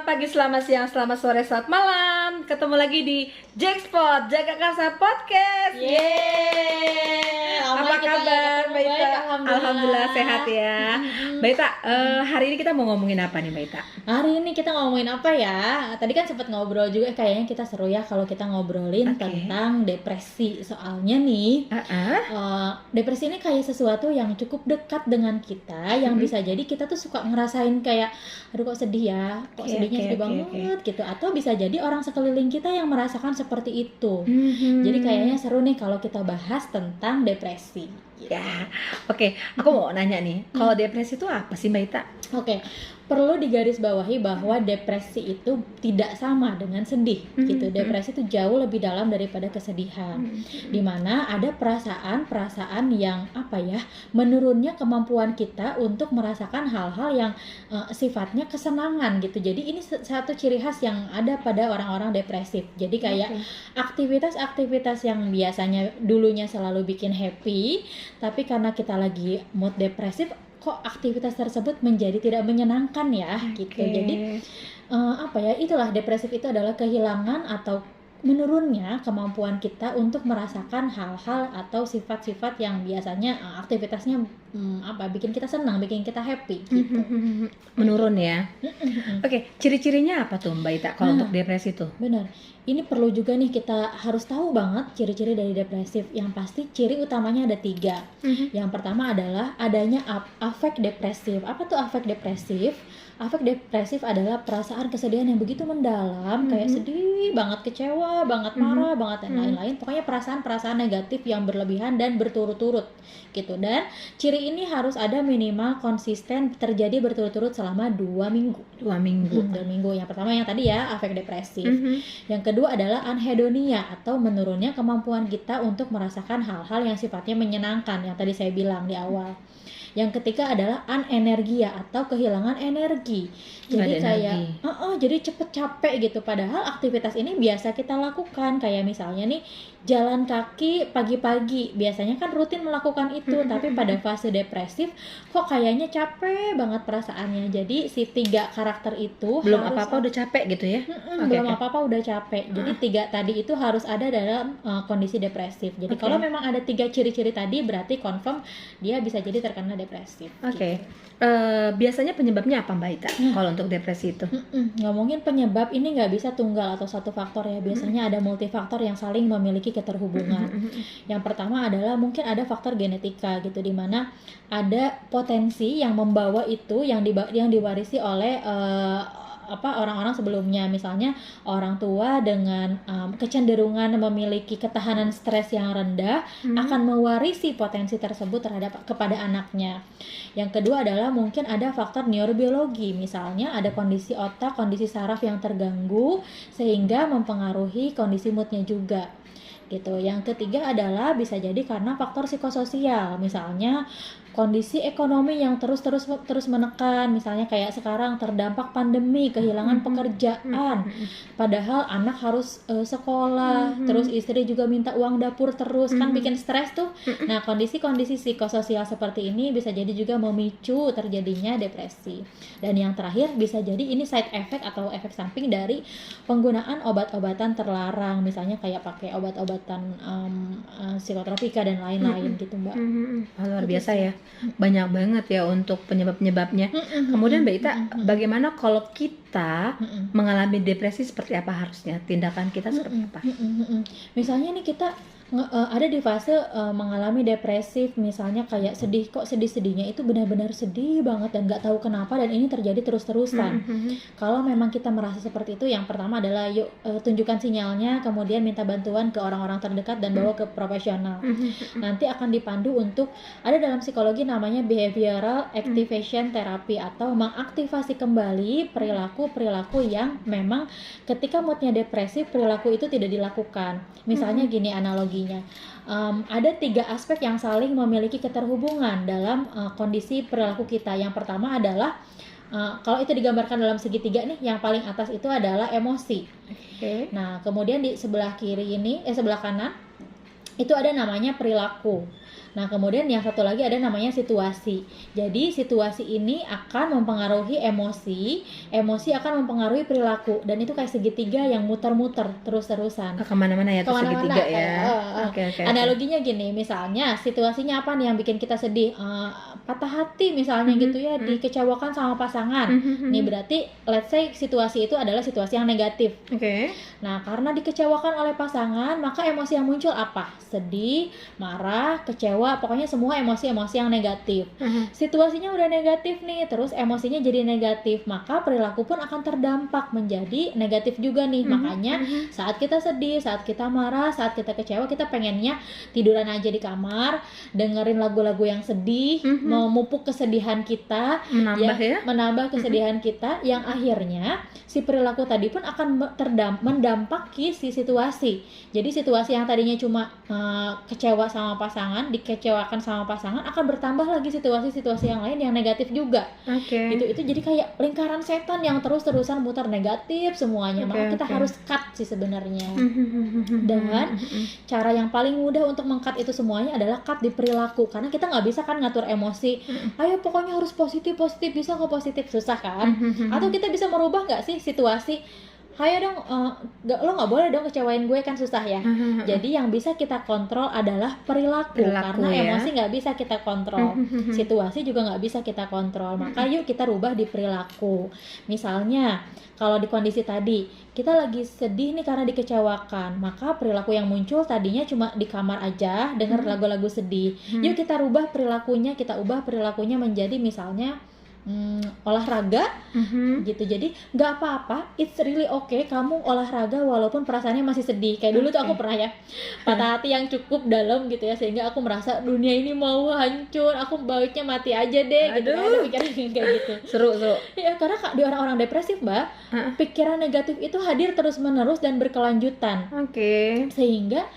pagi, selamat siang, selamat sore, selamat malam. Ketemu lagi di Jackpot Jaga Karsa Podcast. Yeay. Apa kabar, Mbak Ita? Alhamdulillah sehat ya. Mbak Ita, hari ini kita mau ngomongin apa nih, Mbak Ita? Hari ini kita ngomongin apa ya? Tadi kan sempat ngobrol juga, kayaknya kita seru ya kalau kita ngobrolin tentang depresi. Soalnya nih, depresi ini kayak sesuatu yang cukup dekat dengan kita, yang bisa jadi kita tuh suka ngerasain kayak, aduh kok sedih ya, kok sedihnya sedih banget gitu. Atau bisa jadi orang sekeliling kita yang merasakan seperti itu. Jadi kayaknya seru nih kalau kita bahas tentang depresi. Ya, oke. Aku mau nanya nih, kalau depresi itu apa sih, Mbak Ita? Oke, perlu digarisbawahi bahwa depresi itu tidak sama dengan sedih gitu. Depresi itu jauh lebih dalam daripada kesedihan. Dimana ada perasaan-perasaan yang menurunnya kemampuan kita untuk merasakan hal-hal yang sifatnya kesenangan gitu. Jadi ini satu ciri khas yang ada pada orang-orang depresif. Jadi kayak aktivitas-aktivitas yang biasanya dulunya selalu bikin happy, tapi karena kita lagi mood depresif, kok aktivitas tersebut menjadi tidak menyenangkan ya gitu. Jadi itulah depresif itu adalah kehilangan atau menurunnya kemampuan kita untuk merasakan hal-hal atau sifat-sifat yang biasanya aktivitasnya bikin kita senang, bikin kita happy gitu. Menurun ya. Oke, ciri-cirinya apa tuh, Mbak Ita kalau untuk depresi tuh? Benar. Ini perlu juga nih kita harus tahu banget ciri-ciri dari depresif. Yang pasti ciri utamanya ada 3. Yang pertama adalah adanya afek depresif. Apa tuh afek depresif? Afek depresif adalah perasaan kesedihan yang begitu mendalam, kayak sedih banget, kecewa banget, marah banget, dan lain-lain. Pokoknya perasaan-perasaan negatif yang berlebihan dan berturut-turut gitu. Dan ciri ini harus ada minimal konsisten terjadi berturut-turut selama 2 minggu. 2 minggu. 2 minggu. Yang pertama yang tadi ya, afek depresif. Yang kedua adalah anhedonia atau menurunnya kemampuan kita untuk merasakan hal-hal yang sifatnya menyenangkan, yang tadi saya bilang di awal. Yang ketiga adalah anenergia atau kehilangan energi. Jadi jadi cepet capek gitu. Padahal aktivitas ini biasa kita lakukan. Kayak misalnya nih, jalan kaki pagi-pagi. Biasanya kan rutin melakukan itu. Tapi pada fase depresif, kok kayaknya capek banget perasaannya. Jadi si 3 karakter itu belum apa-apa udah capek gitu ya? Belum apa-apa udah capek. Jadi 3 tadi itu harus ada dalam kondisi depresif. Jadi kalau memang ada 3 ciri-ciri tadi, berarti confirm dia bisa jadi terkena depresif. Gitu. Biasanya penyebabnya apa, Mbak Ita kalau untuk depresi itu? Ngomongin penyebab ini nggak bisa tunggal atau satu faktor ya. Biasanya ada multifaktor yang saling memiliki keterhubungan. Yang pertama adalah mungkin ada faktor genetika gitu, dimana ada potensi yang membawa itu yang diwarisi oleh orang-orang sebelumnya. Misalnya orang tua dengan kecenderungan memiliki ketahanan stres yang rendah akan mewarisi potensi tersebut kepada anaknya. Yang kedua adalah mungkin ada faktor neurobiologi, misalnya ada kondisi otak, kondisi saraf yang terganggu sehingga mempengaruhi kondisi moodnya juga gitu. Yang ketiga adalah bisa jadi karena faktor psikososial, misalnya kondisi ekonomi yang terus menekan, misalnya kayak sekarang terdampak pandemi, kehilangan pekerjaan, padahal anak harus sekolah, terus istri juga minta uang dapur terus, kan bikin stres tuh. Nah, kondisi-kondisi psikososial seperti ini bisa jadi juga memicu terjadinya depresi. Dan yang terakhir bisa jadi ini side effect atau efek samping dari penggunaan obat-obatan terlarang, misalnya kayak pakai obat-obatan psikotropika dan lain-lain gitu, Mbak. Luar biasa ya. Banyak banget ya untuk penyebab-penyebabnya. Kemudian Mbak Ita, bagaimana kalau kita mengalami depresi, seperti apa harusnya tindakan kita seperti apa? Misalnya nih kita ada di fase mengalami depresif, misalnya kayak sedih-sedihnya itu benar-benar sedih banget dan nggak tahu kenapa, dan ini terjadi terus-terusan. Kalau memang kita merasa seperti itu, yang pertama adalah yuk tunjukkan sinyalnya, kemudian minta bantuan ke orang-orang terdekat dan bawa ke profesional. Nanti akan dipandu untuk, ada dalam psikologi namanya behavioral activation therapy, atau mengaktifasi kembali perilaku-perilaku yang memang ketika moodnya depresif perilaku itu tidak dilakukan. Misalnya gini analogi. Ada 3 aspek yang saling memiliki keterhubungan dalam kondisi perilaku kita. Yang pertama adalah kalau itu digambarkan dalam segitiga nih, yang paling atas itu adalah emosi. Nah, kemudian di sebelah kanan itu ada namanya perilaku. Nah, kemudian yang satu lagi ada namanya situasi. Jadi, situasi ini akan mempengaruhi emosi, emosi akan mempengaruhi perilaku, dan itu kayak segitiga yang muter-muter terus-terusan. Kemana-mana ya, tuh Kemana-mana, segitiga ya. kayak, Oke. analoginya gini, misalnya situasinya apa nih yang bikin kita sedih? Patah hati misalnya gitu ya, dikecewakan sama pasangan. Nih berarti, let's say situasi itu adalah situasi yang negatif. Oke. Nah, karena dikecewakan oleh pasangan, maka emosi yang muncul apa? Sedih, marah, kecewa, pokoknya semua emosi-emosi yang negatif. Situasinya udah negatif nih, terus emosinya jadi negatif, maka perilaku pun akan terdampak menjadi negatif juga nih. Makanya saat kita sedih, saat kita marah, saat kita kecewa, kita pengennya tiduran aja di kamar, dengerin lagu-lagu yang sedih, memupuk kesedihan kita, menambah kesedihan kita, yang akhirnya si perilaku tadi pun akan mendampaki si situasi. Jadi situasi yang tadinya cuma kecewa sama pasangan, dikecewakan sama pasangan, akan bertambah lagi situasi-situasi yang lain yang negatif juga. Itu jadi kayak lingkaran setan yang terus-terusan muter negatif semuanya. Maka kita harus cut sih sebenarnya. Dan cara yang paling mudah untuk meng-cut itu semuanya adalah cut di perilaku, karena kita nggak bisa kan ngatur emosi. Ayo pokoknya harus positif, bisa kok positif, susah kan? Atau kita bisa merubah nggak sih situasi? Hayo dong, lo nggak boleh dong kecewain gue, kan susah ya. Jadi yang bisa kita kontrol adalah perilaku karena ya? Emosi nggak bisa kita kontrol, situasi juga nggak bisa kita kontrol. Maka yuk kita rubah di perilaku. Misalnya kalau di kondisi tadi kita lagi sedih nih karena dikecewakan, maka perilaku yang muncul tadinya cuma di kamar aja denger lagu-lagu sedih. Yuk kita rubah perilakunya, kita ubah perilakunya menjadi misalnya olahraga gitu. Jadi nggak apa-apa, it's really okay kamu olahraga walaupun perasaannya masih sedih. Kayak dulu tuh aku pernah ya patah hati yang cukup dalam gitu ya, sehingga aku merasa dunia ini mau hancur, aku baiknya mati aja deh. Gitu kan, ada pikiran kayak gitu. Seru ya, karena di orang-orang depresif mbak, pikiran negatif itu hadir terus menerus dan berkelanjutan. Sehingga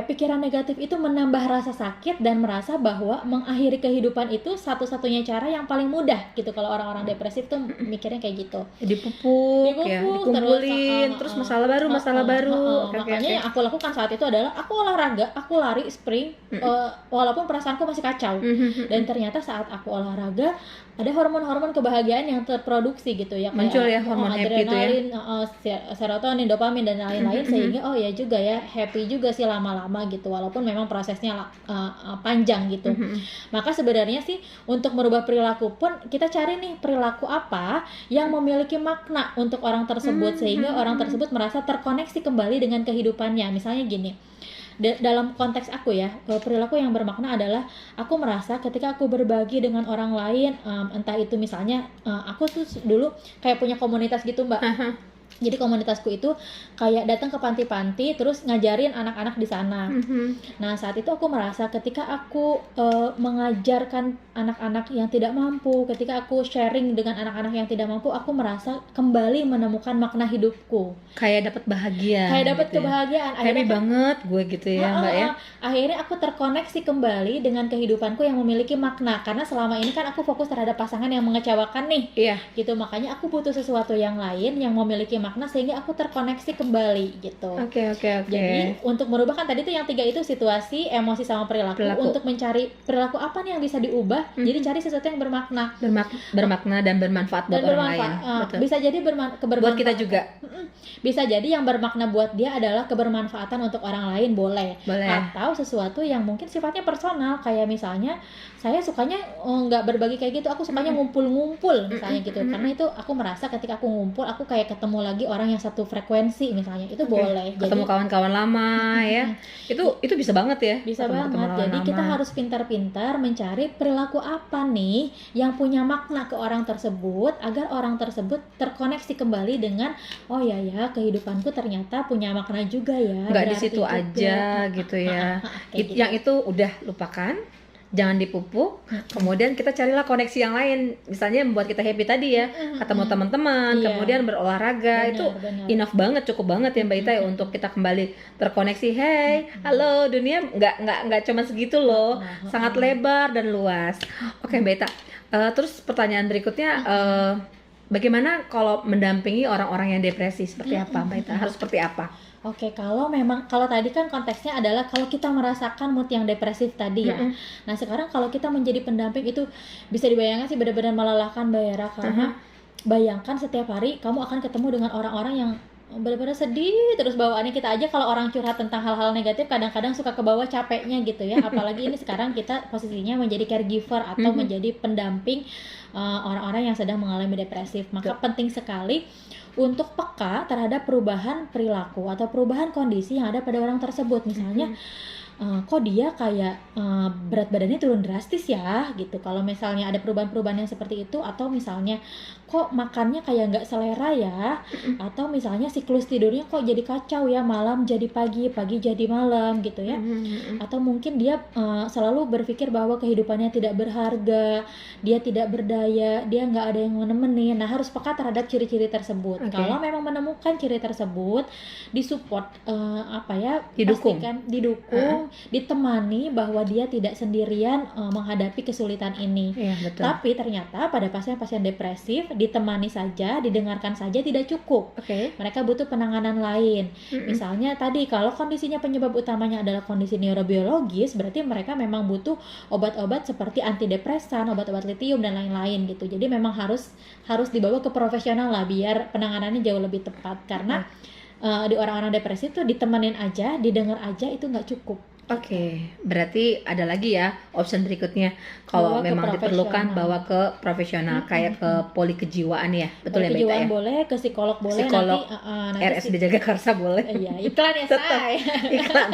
pikiran negatif itu menambah rasa sakit dan merasa bahwa mengakhiri kehidupan itu satu-satunya cara yang paling mudah gitu. Kalau orang-orang depresif tuh mikirnya kayak gitu, dipupuk ya, dikumpulin terus masalah baru. Makanya yang aku lakukan saat itu adalah aku olahraga, aku lari sprint, walaupun perasaanku masih kacau. Dan ternyata saat aku olahraga ada hormon-hormon kebahagiaan yang terproduksi gitu ya, muncul ya hormon adrenalin, serotonin, dopamin dan lain-lain, sehingga ya juga ya happy juga sih lama-lama gitu, walaupun memang prosesnya panjang gitu. Maka sebenarnya sih untuk merubah perilaku pun kita cari nih perilaku apa yang memiliki makna untuk orang tersebut, sehingga orang tersebut merasa terkoneksi kembali dengan kehidupannya. Misalnya gini, dalam konteks aku ya, perilaku yang bermakna adalah aku merasa ketika aku berbagi dengan orang lain, entah itu misalnya aku tuh dulu kayak punya komunitas gitu mbak. Jadi komunitasku itu kayak datang ke panti-panti terus ngajarin anak-anak di sana. Nah saat itu aku merasa ketika aku mengajarkan anak-anak yang tidak mampu, ketika aku sharing dengan anak-anak yang tidak mampu, aku merasa kembali menemukan makna hidupku. Kayak dapat bahagia. Kayak dapat gitu kebahagiaan. Happy banget gue gitu ya mbak ya. Akhirnya aku terkoneksi kembali dengan kehidupanku yang memiliki makna, karena selama ini kan aku fokus terhadap pasangan yang mengecewakan nih. Gitu, makanya aku butuh sesuatu yang lain yang memiliki makna sehingga aku terkoneksi kembali gitu. Jadi untuk merubah kan tadi tuh yang 3 itu situasi, emosi sama perilaku. Untuk mencari perilaku apa nih yang bisa diubah, jadi cari sesuatu yang bermakna. Bermakna dan bermanfaat buat orang lain. Bisa jadi buat kita juga. Bisa jadi yang bermakna buat dia adalah kebermanfaatan untuk orang lain, boleh. Atau sesuatu yang mungkin sifatnya personal, kayak misalnya saya sukanya nggak berbagi kayak gitu, aku sukanya ngumpul-ngumpul misalnya gitu, karena itu aku merasa ketika aku ngumpul aku kayak ketemu lagi orang yang satu frekuensi misalnya, itu boleh. Ketemu kawan-kawan lama ya, itu bisa banget ya. Bisa banget. Jadi kita harus pintar-pintar mencari perilaku apa nih yang punya makna ke orang tersebut, agar orang tersebut terkoneksi kembali dengan oh ya kehidupanku ternyata punya makna juga ya. Nggak di situ aja gitu ya. Yang itu udah lupakan, jangan dipupuk. Kemudian kita carilah koneksi yang lain, misalnya membuat kita happy tadi ya, ketemu teman-teman, kemudian berolahraga. Itu enough banget, cukup banget ya Mbak Ita ya, untuk kita kembali terkoneksi. Hey, halo, dunia nggak cuma segitu loh, sangat lebar dan luas. Oke Mbak Ita, terus pertanyaan berikutnya, bagaimana kalau mendampingi orang-orang yang depresi, seperti apa Mbak Ita? Harus seperti apa? Oke, kalau tadi kan konteksnya adalah kalau kita merasakan mood yang depresif tadi ya. Nah, sekarang kalau kita menjadi pendamping itu bisa dibayangkan sih benar-benar melelahkan Mbak Yara, karena bayangkan setiap hari kamu akan ketemu dengan orang-orang yang benar-benar sedih terus bawaannya. Kita aja kalau orang curhat tentang hal-hal negatif kadang-kadang suka kebawa capeknya gitu ya, apalagi ini sekarang kita posisinya menjadi caregiver atau menjadi pendamping orang-orang yang sedang mengalami depresif. Maka penting sekali untuk peka terhadap perubahan perilaku atau perubahan kondisi yang ada pada orang tersebut. Misalnya kok dia kayak berat badannya turun drastis ya gitu. Kalau misalnya ada perubahan-perubahan yang seperti itu, atau misalnya kok makannya kayak nggak selera ya, atau misalnya siklus tidurnya kok jadi kacau ya, malam jadi pagi, pagi jadi malam gitu ya, atau mungkin dia selalu berpikir bahwa kehidupannya tidak berharga, dia tidak berdaya, dia nggak ada yang menemani. Nah, harus peka terhadap ciri-ciri tersebut. Kalau memang menemukan ciri tersebut, disupport didukung, ditemani bahwa dia tidak sendirian menghadapi kesulitan ini. Betul. Tapi ternyata pada pasien-pasien depresif ditemani saja, didengarkan saja tidak cukup. Mereka butuh penanganan lain. Misalnya tadi kalau kondisinya penyebab utamanya adalah kondisi neurobiologis, berarti mereka memang butuh obat-obat seperti antidepresan, obat-obat litium dan lain-lain gitu. Jadi memang harus dibawa ke profesional lah biar penanganannya jauh lebih tepat, karena di orang-orang depresi tuh ditemenin aja, didengar aja itu nggak cukup. Berarti ada lagi ya option berikutnya, kalau memang diperlukan bawa ke profesional, kayak ke poli kejiwaan ya, betul ya Mbak Ita ya? Kejiwaan boleh, ke psikolog boleh, psikolog, nanti RSUD Jagakarsa boleh. Iya, iklan ya say. Iklan.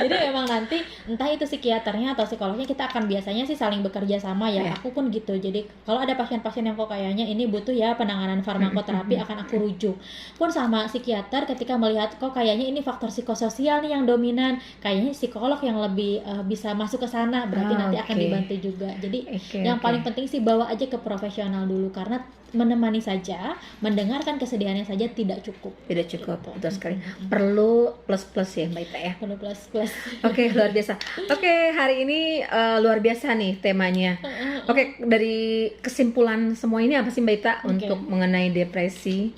Jadi memang nanti entah itu psikiaternya atau psikolognya, kita akan biasanya sih saling bekerja sama ya. Aku pun gitu. Jadi kalau ada pasien-pasien yang kok kayaknya ini butuh ya penanganan farmakoterapi, akan aku rujuk. Pun sama psikiater ketika melihat kok kayaknya ini faktor psikososial nih yang dominan, kayaknya psikolog yang lebih bisa masuk ke sana, berarti nanti akan dibantu juga. Jadi yang paling penting sih bawa aja ke profesional dulu, karena menemani saja, mendengarkan kesedihannya saja tidak cukup. Tidak cukup, gitu. Betul sekali. Perlu plus-plus ya Mbak Ita ya. Perlu plus-plus. Luar biasa. Hari ini luar biasa nih temanya. Dari kesimpulan semua ini apa sih Mbak Ita untuk mengenai depresi?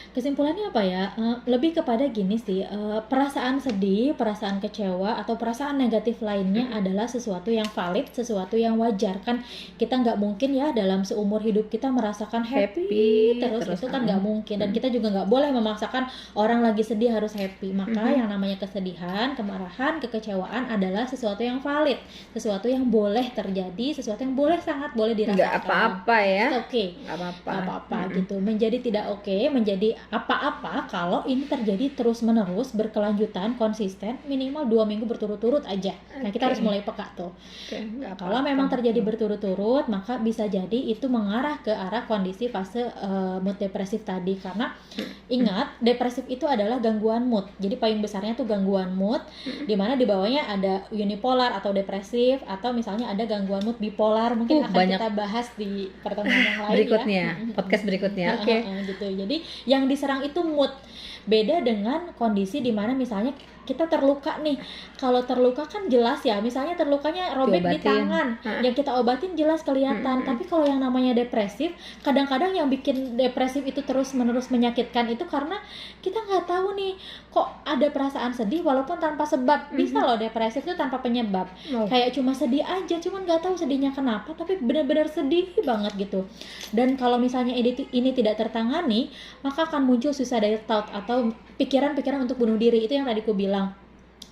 Kesimpulannya apa ya? Lebih kepada gini sih, perasaan sedih, perasaan kecewa, atau perasaan negatif lainnya adalah sesuatu yang valid, sesuatu yang wajar. Kan kita nggak mungkin ya dalam seumur hidup kita merasakan happy terus itu kan nggak mungkin. Dan kita juga nggak boleh memaksakan orang lagi sedih harus happy. Maka yang namanya kesedihan, kemarahan, kekecewaan adalah sesuatu yang valid, sesuatu yang boleh terjadi, sesuatu yang sangat boleh dirasakan. Nggak apa-apa ya. Nggak apa-apa gitu. Menjadi tidak menjadi apa-apa kalau ini terjadi terus-menerus, berkelanjutan, konsisten, minimal 2 minggu berturut-turut aja. Nah, kita harus mulai peka tuh. Kalau memang terjadi berturut-turut, maka bisa jadi itu mengarah ke arah kondisi fase mood depresif tadi. Karena ingat, depresif itu adalah gangguan mood. Jadi payung besarnya tuh gangguan mood, di mana di bawahnya ada unipolar atau depresif, atau misalnya ada gangguan mood bipolar. Mungkin akan kita bahas di pertemuan yang lain berikutnya, podcast berikutnya. Gitu. Jadi yang diserang itu mood. Beda dengan kondisi di mana misalnya kita terluka nih. Kalau terluka kan jelas ya, misalnya terlukanya robek di tangan, yang kita obatin jelas kelihatan. Tapi kalau yang namanya depresif, kadang-kadang yang bikin depresif itu terus-menerus menyakitkan itu karena kita nggak tahu nih, kok ada perasaan sedih walaupun tanpa sebab. Bisa loh depresif itu tanpa penyebab, kayak cuma sedih aja, cuman nggak tahu sedihnya kenapa, tapi benar-benar sedih banget gitu. Dan kalau misalnya ini tidak tertangani, maka akan muncul suicidal thought atau pikiran-pikiran untuk bunuh diri. Itu yang tadi ku bilang,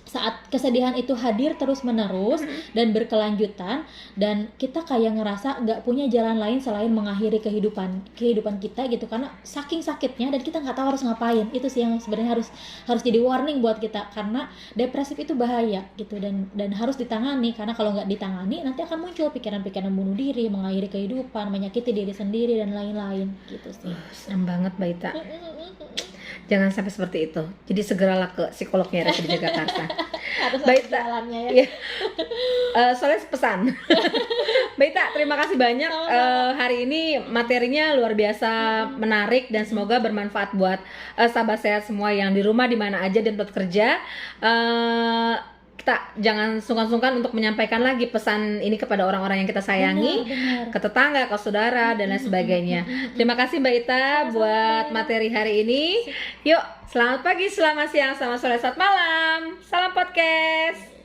saat kesedihan itu hadir terus-menerus dan berkelanjutan, dan kita kayak ngerasa nggak punya jalan lain selain mengakhiri kehidupan kita gitu, karena saking sakitnya dan kita nggak tahu harus ngapain. Itu sih yang sebenarnya harus jadi warning buat kita, karena depresif itu bahaya gitu, dan harus ditangani. Karena kalau nggak ditangani nanti akan muncul pikiran-pikiran bunuh diri, mengakhiri kehidupan, menyakiti diri sendiri dan lain-lain gitu sih. Serem banget Mbak Ita. Jangan sampai seperti itu. Jadi segeralah ke psikolognya RSUD Jagakarsa. Harus ada jalannya ya. Soalnya pesan. Mbak Ita, terima kasih banyak. Hari ini materinya luar biasa menarik dan semoga bermanfaat buat sahabat sehat semua yang di rumah, di mana aja dan tempat kerja. Kita kita jangan sungkan-sungkan untuk menyampaikan lagi pesan ini kepada orang-orang yang kita sayangi, Benar. ke tetangga, ke saudara, dan lain sebagainya. Terima kasih Mbak Ita buat materi hari ini. Yuk, selamat pagi, selamat siang, selamat sore, selamat malam. Salam podcast.